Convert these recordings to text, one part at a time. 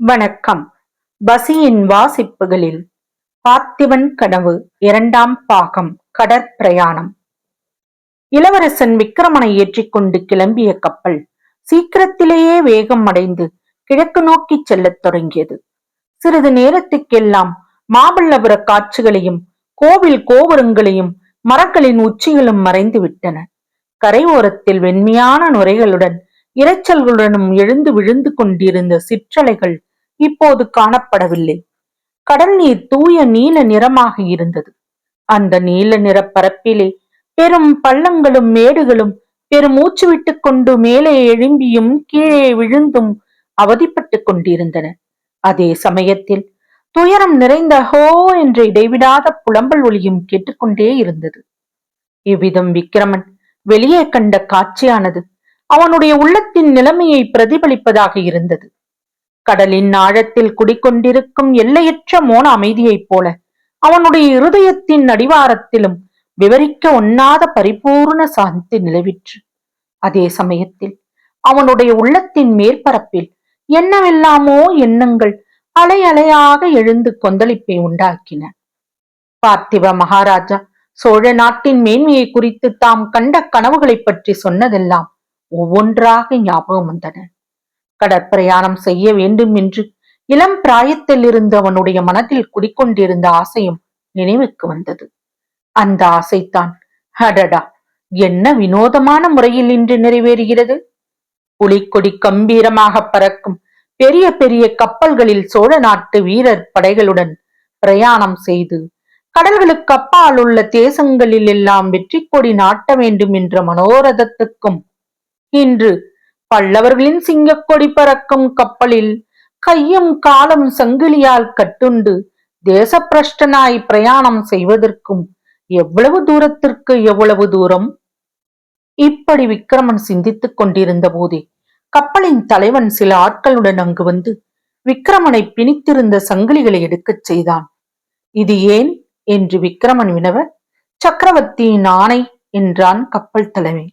வணக்கம். பசியின் வாசிப்புகளில் பார்த்திபன் கனவு இரண்டாம் பாகம் கடற்பிரயாணம். இளவரசன் விக்கிரமனை ஏற்றிக்கொண்டு கிளம்பிய கப்பல் சீக்கிரத்திலேயே வேகம் அடைந்து கிழக்கு நோக்கி செல்லத் தொடங்கியது. சிறிது நேரத்துக்கெல்லாம் மாமல்லபுர காட்சிகளையும் கோவில் கோபுரங்களையும் மரங்களின் உச்சிகளும் மறைந்து விட்டன. கரையோரத்தில் வெண்மையான நுரைகளுடன் இரைச்சல்களுடனும் எழுந்து விழுந்து கொண்டிருந்த சிற்றலைகள் இப்போது காணப்படவில்லை. கடல் நீர் தூய நீல நிறமாக இருந்தது. அந்த நீல நிற பரப்பிலே பெரும் பள்ளங்களும் மேடுகளும் பெருமூச்சு விட்டுக் கொண்டு மேலே எழும்பியும் கீழே விழுந்தும் அவதிப்பட்டு கொண்டிருந்தன. அதே சமயத்தில் துயரம் நிறைந்த ஹோ என்ற இடைவிடாத புலம்பல் ஒலியும் கேட்டுக்கொண்டே இருந்தது. இவ்விதம் விக்கிரமன் வெளியே கண்ட காட்சியானது அவனுடைய உள்ளத்தின் நிலைமையை பிரதிபலிப்பதாக இருந்தது. கடலின் ஆழத்தில் குடிக்கொண்டிருக்கும் எல்லையற்ற மோன அமைதியைப் போல அவனுடைய இருதயத்தின் அடிவாரத்திலும் விவரிக்க ஒண்ணாத பரிபூர்ண சாந்தி நிலவிற்று. அதே சமயத்தில் அவனுடைய உள்ளத்தின் மேற்பரப்பில் என்னவெல்லாமோ எண்ணங்கள் அலை அலையாக எழுந்து கொந்தளிப்பை உண்டாக்கின. பார்த்திப மகாராஜா சோழ நாட்டின் மேன்மையை குறித்து தாம் கண்ட கனவுகளை பற்றி சொன்னதெல்லாம் ஒவ்வொன்றாக ஞாபகம் வந்தன. கடற்பிரயாணம் செய்ய வேண்டும் என்று இளம் பிராயத்தில் இருந்து அவனுடைய மனதில் குடிக்கொண்டிருந்த ஆசையும் நினைவுக்கு வந்தது. அந்த ஆசைத்தான் அடடா என்ன வினோதமான முறையில் இன்று நிறைவேறுகிறது. புலிக்கொடி கம்பீரமாக பறக்கும் பெரிய பெரிய கப்பல்களில் சோழ நாட்டு வீரர் படைகளுடன் பிரயாணம் செய்து கடல்களுக்கு அப்பால் உள்ள தேசங்களில் எல்லாம் வெற்றி கொடி நாட்ட வேண்டும் என்ற மனோரதத்துக்கும் இன்று பல்லவர்களின் சிங்கக்கொடி பறக்கும் கப்பலில் கையும் காலும் சங்கிலியால் கட்டுண்டு தேசப்பிரஷ்டனாய் பிரயாணம் செய்வதற்கும் எவ்வளவு தூரத்திற்கு எவ்வளவு தூரம். இப்படி விக்கிரமன் சிந்தித்துக் கொண்டிருந்த போதே கப்பலின் தலைவன் சில ஆட்களுடன் அங்கு வந்து விக்கிரமனை பிணித்திருந்த சங்கிலிகளை எடுக்கச் செய்தான். இது ஏன் என்று விக்கிரமன் வினவ, சக்கரவர்த்தியின் ஆணை என்றான் கப்பல் தலைமை.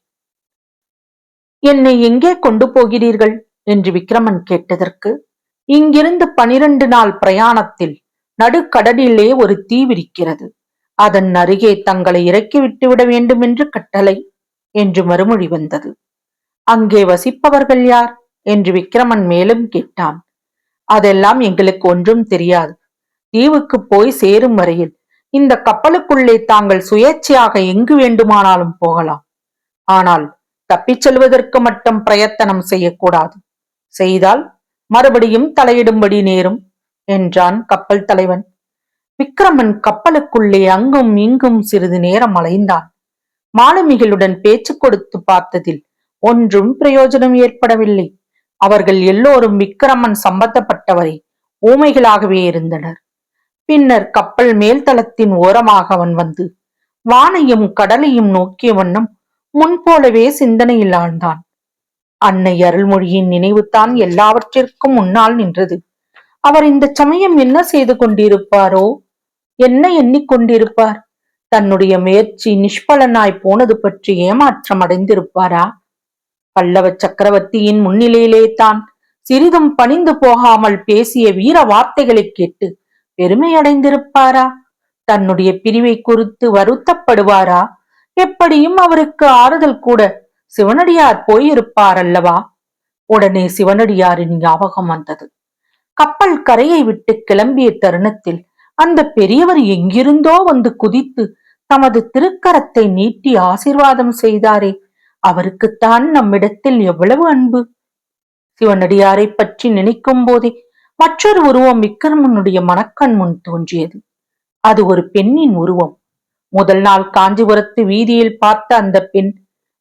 என்னை எங்கே கொண்டு போகிறீர்கள் என்று விக்கிரமன் கேட்டதற்கு, இங்கிருந்து 12 நாள் பிரயாணத்தில் நடுக்கடலிலே ஒரு தீவிரிக்கிறது, அதன் அருகே தங்களை இறக்கிவிட்டு விட வேண்டும் என்று கட்டளை என்று மறுமொழி வந்தது. அங்கே வசிப்பவர்கள் யார் என்று விக்கிரமன் மேலும் கேட்டான். அதெல்லாம் எங்களுக்கு ஒன்றும் தெரியாது. தீவுக்கு போய் சேரும் வரையில் இந்த கப்பலுக்குள்ளே தாங்கள் சுயேட்சையாக எங்கு வேண்டுமானாலும் போகலாம். ஆனால் தப்பிச் செல்வதற்கு மட்டும் பிரயத்தனம் செய்யக்கூடாது. செய்தால் மறுபடியும் தலையிடும்படி நேரும் என்றான் கப்பல் தலைவன். விக்கிரமன் கப்பலுக்குள்ளே அங்கும் இங்கும் சிறிது நேரம் அலைந்தான். மாலுமிகளுடன் பேச்சு கொடுத்து பார்த்ததில் ஒன்றும் பிரயோஜனம் ஏற்படவில்லை. அவர்கள் எல்லோரும் விக்கிரமன் சம்பந்தப்பட்டவரை ஊமைகளாகவே இருந்தனர். பின்னர் கப்பல் மேல்தளத்தின் ஓரமாக அவன் வந்து வானையும் கடலையும் நோக்கிய வண்ணம் முன்போலவே சிந்தனையில் ஆழ்ந்தான். அன்னை அருள்மொழியின் நினைவுதான் எல்லாவற்றிற்கும் முன்னால் நின்றது. அவர் இந்த சமயம் என்ன செய்து கொண்டிருப்பாரோ, என்ன எண்ணிக்கொண்டிருப்பார்? தன்னுடைய முயற்சி நிஷ்பலனாய் போனது பற்றி ஏமாற்றம் அடைந்திருப்பாரா? பல்லவ சக்கரவர்த்தியின் முன்னிலையிலே தான் சிறிதும் பணிந்து போகாமல் பேசிய வீர வார்த்தைகளை கேட்டு பெருமை அடைந்திருப்பாரா? தன்னுடைய பிரிவை குறித்து வருத்தப்படுவாரா? எப்படியும் அவருக்கு ஆறுதல் கூட சிவனடியார் போயிருப்பார் அல்லவா? உடனே சிவனடியாரின் ஞாபகம் வந்தது. கப்பல் கரையை விட்டு கிளம்பிய தருணத்தில் அந்த பெரியவர் எங்கிருந்தோ வந்து குதித்து தமது திருக்கரத்தை நீட்டி ஆசீர்வாதம் செய்தாரே, அவருக்குத்தான் நம்மிடத்தில் எவ்வளவு அன்பு. சிவனடியாரை பற்றி நினைக்கும் போதே மற்றொரு உருவம் விக்கிரமனுடைய மனக்கண் முன் தோன்றியது. அது ஒரு பெண்ணின் உருவம். முதல் நாள் காஞ்சிபுரத்து வீதியில் பார்த்த அந்த பெண்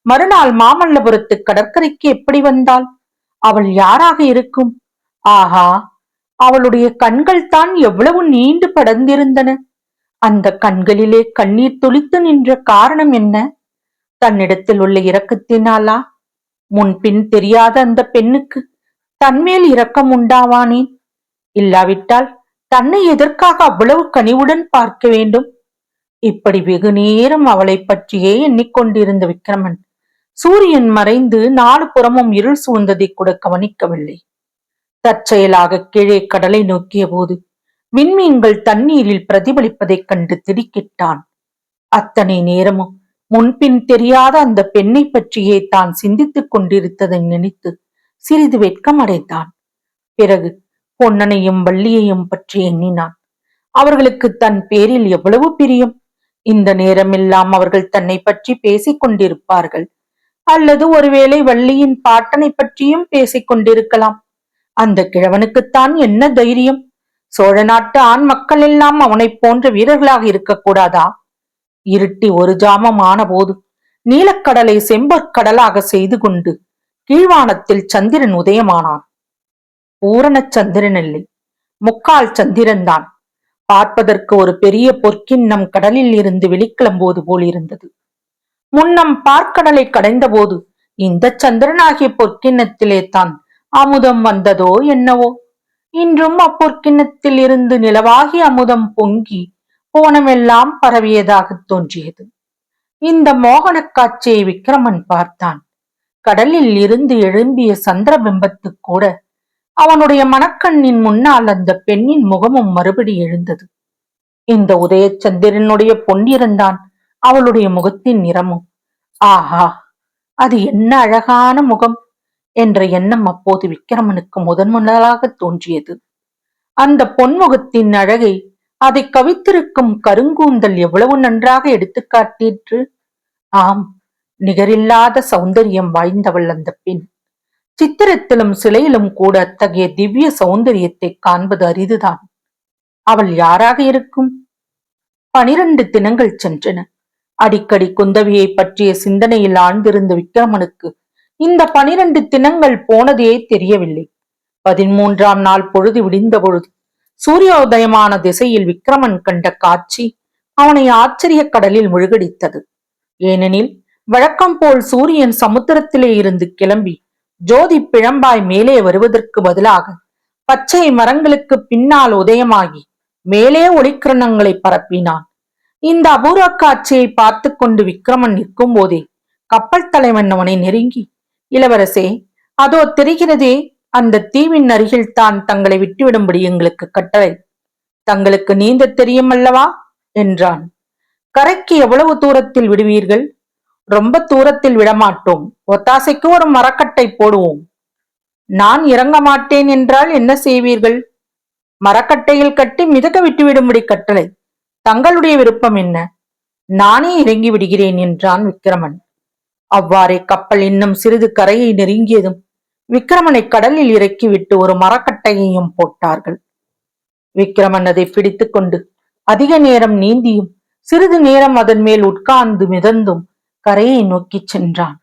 மறுநாள் மாமல்லபுரத்து கடற்கரைக்கு எப்படி வந்தாள்? அவள் யாராக இருக்கும்? ஆஹா, அவளுடைய கண்கள் தான் எவ்வளவு நீண்டு படர்ந்திருந்தன. அந்த கண்களிலே கண்ணீர் துளித்து நின்ற காரணம் என்ன? தன்னிடத்தில் உள்ள இரக்கத்தினாலா? முன்பின் தெரியாத அந்த பெண்ணுக்கு தன்மேல் இரக்கம் உண்டாவானேன்? இல்லாவிட்டால் தன்னை எதற்காக அவ்வளவு கனிவுடன் பார்க்க வேண்டும்? இப்படி வெகு நேரம் அவளை பற்றியே எண்ணிக்கொண்டிருந்த விக்கிரமன் சூரியன் மறைந்து 4 புறமும் இருள் சூழ்ந்ததை கூட கவனிக்கவில்லை. தற்செயலாக கீழே கடலை நோக்கிய போது விண்மீன்கள் தண்ணீரில் பிரதிபலிப்பதைக் கண்டு திடுக்கிட்டான். அத்தனை நேரமும் முன்பின் தெரியாத அந்த பெண்ணை பற்றியே தான் சிந்தித்துக் கொண்டிருந்ததை நினைத்து சிறிது வெட்கம் அடைந்தான். பிறகு பொன்னனையும் வள்ளியையும் பற்றி எண்ணினான். அவர்களுக்கு தன் பேரில் எவ்வளவு பிரியம்! இந்த நேரமெல்லாம் அவர்கள் தன்னை பற்றி பேசிக் கொண்டிருப்பார்கள். அல்லது ஒருவேளை வள்ளியின் பாட்டனை பற்றியும் பேசிக் கொண்டிருக்கலாம். அந்த கிழவனுக்குத்தான் என்ன தைரியம்! சோழ நாட்டு ஆண் மக்கள் எல்லாம் அவனைப் போன்ற வீரர்களாக இருக்கக்கூடாதா? இருட்டி ஒரு ஜாமம் ஆன போது நீலக்கடலை செம்பற்கடலாக செய்து கொண்டு கீழ்வானத்தில் சந்திரன் உதயமானான். பூரண சந்திரன் இல்லை, முக்கால் சந்திரன்தான். பார்ப்பதற்கு ஒரு பெரிய பொற்கிண்ணம் கடலில் இருந்து வெளிக்கிளம்போது போல் இருந்தது. முன்னம் பார்க்கடலை கடைந்த போது இந்த சந்திரனாகிய பொற்கிண்ணத்திலே தான் அமுதம் வந்ததோ என்னவோ. இன்றும் அப்பொற்கிண்ணத்தில் இருந்து நிலவாகி அமுதம் பொங்கி போனமெல்லாம் பரவியதாக தோன்றியது. இந்த மோகன காட்சியை விக்கிரமன் பார்த்தான். கடலில் இருந்து எழும்பிய சந்திர பிம்பத்து கூட அவனுடைய மனக்கண்ணின் முன்னால் அந்த பெண்ணின் முகமும் மறுபடி எழுந்தது. இந்த உதய சந்திரனுடைய பொன்னிறந்தான் அவளுடைய முகத்தின் நிறமும். ஆஹா, அது என்ன அழகான முகம் என்ற எண்ணம் அப்போது விக்கிரமனுக்கு முதலாக தோன்றியது. அந்த பொன்முகத்தின் அழகை அதை கவித்திருக்கும் கருங்கூந்தல் எவ்வளவு நன்றாக எடுத்துக்காட்டிற்று! ஆம், நிகரில்லாத சௌந்தரியம் வாய்ந்தவள் அந்த பெண். சித்திரத்திலும் சிலையிலும் கூட அத்தகைய திவ்ய சௌந்தரியத்தை காண்பது அரிதுதான். அவள் யாராக இருக்கும்? 12 தினங்கள் சென்றன. அடிக்கடி குந்தவியை பற்றிய சிந்தனையில் ஆழ்ந்திருந்த விக்கிரமனுக்கு இந்த 12 தினங்கள் போனதே தெரியவில்லை. 13ஆம் நாள் பொழுது விடிந்த பொழுது சூரியோதயமான திசையில் விக்கிரமன் கண்ட காட்சி அவனை ஆச்சரிய கடலில் முழுகடித்தது. ஏனெனில் வழக்கம் போல் சூரியன் சமுத்திரத்திலே இருந்து கிளம்பி ஜோதி பிழம்பாய் மேலே வருவதற்கு பதிலாக பச்சை மரங்களுக்கு பின்னால் உதயமாகி மேலே ஒளிக்கிரணங்களை பரப்பினான். இந்த அபூர்வ காட்சியை பார்த்து கொண்டு விக்கிரமன் நிற்கும் போதே கப்பல் தலைவன் அவனை நெருங்கி, இளவரசே, அதோ தெரிகிறதே, அந்த தீவின் அருகில் தான் தங்களை விட்டுவிடும்படி எங்களுக்கு கட்டளை. தங்களுக்கு நீந்த தெரியும் அல்லவா என்றான். கரைக்கு எவ்வளவு தூரத்தில் விடுவீர்கள்? ரொம்ப தூரத்தில் விடமாட்டோம். ஒத்தாசைக்கு ஒரு மரக்கட்டை போடுவோம். நான் இறங்க மாட்டேன் என்றால் என்ன செய்வீர்கள்? மரக்கட்டையில் கட்டி மிதக்க விட்டுவிடும்படி கட்டளை. தங்களுடைய விருப்பம் என்ன? நானே இறங்கி விடுகிறேன் என்றான் விக்கிரமன். அவ்வாறே கப்பல் இன்னும் சிறிது கரையை நெருங்கியதும் விக்கிரமனை கடலில் இறக்கிவிட்டு ஒரு மரக்கட்டையையும் போட்டார்கள். விக்கிரமன் அதை பிடித்துக் கொண்டு அதிக நேரம் நீந்தியும் சிறிது நேரம் அதன் மேல் உட்கார்ந்து மிதந்தும் கரையை நோக்கி சென்றான்.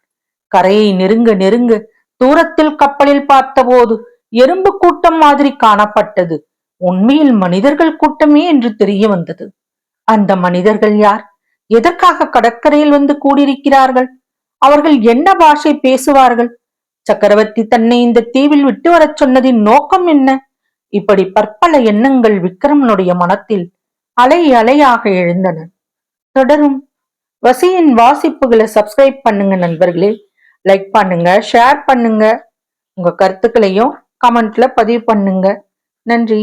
கரையை நெருங்க நெருங்க தூரத்தில் கப்பலில் பார்த்தபோது எறும்பு கூட்டம் மாதிரி காணப்பட்டது. உண்மையில் மனிதர்கள் கூட்டமே என்று தெரிய வந்தது. அந்த மனிதர்கள் யார்? எதற்காக கடற்கரையில் வந்து கூடியிருக்கிறார்கள்? அவர்கள் என்ன பாஷை பேசுவார்கள்? சக்கரவர்த்தி தன்னை இந்த தீவில் விட்டு வரச் சொன்னதின் நோக்கம் என்ன? இப்படி பற்பல எண்ணங்கள் விக்கிரமனுடைய மனத்தில் அலை அலையாக எழுந்தன. தொடரும். வசியின் வாசிப்புகளை சப்ஸ்கிரைப் பண்ணுங்க நண்பர்களே. லைக் பண்ணுங்க, ஷேர் பண்ணுங்க. உங்க கருத்துக்களையும் கமெண்ட்ல பதிவு பண்ணுங்க. நன்றி.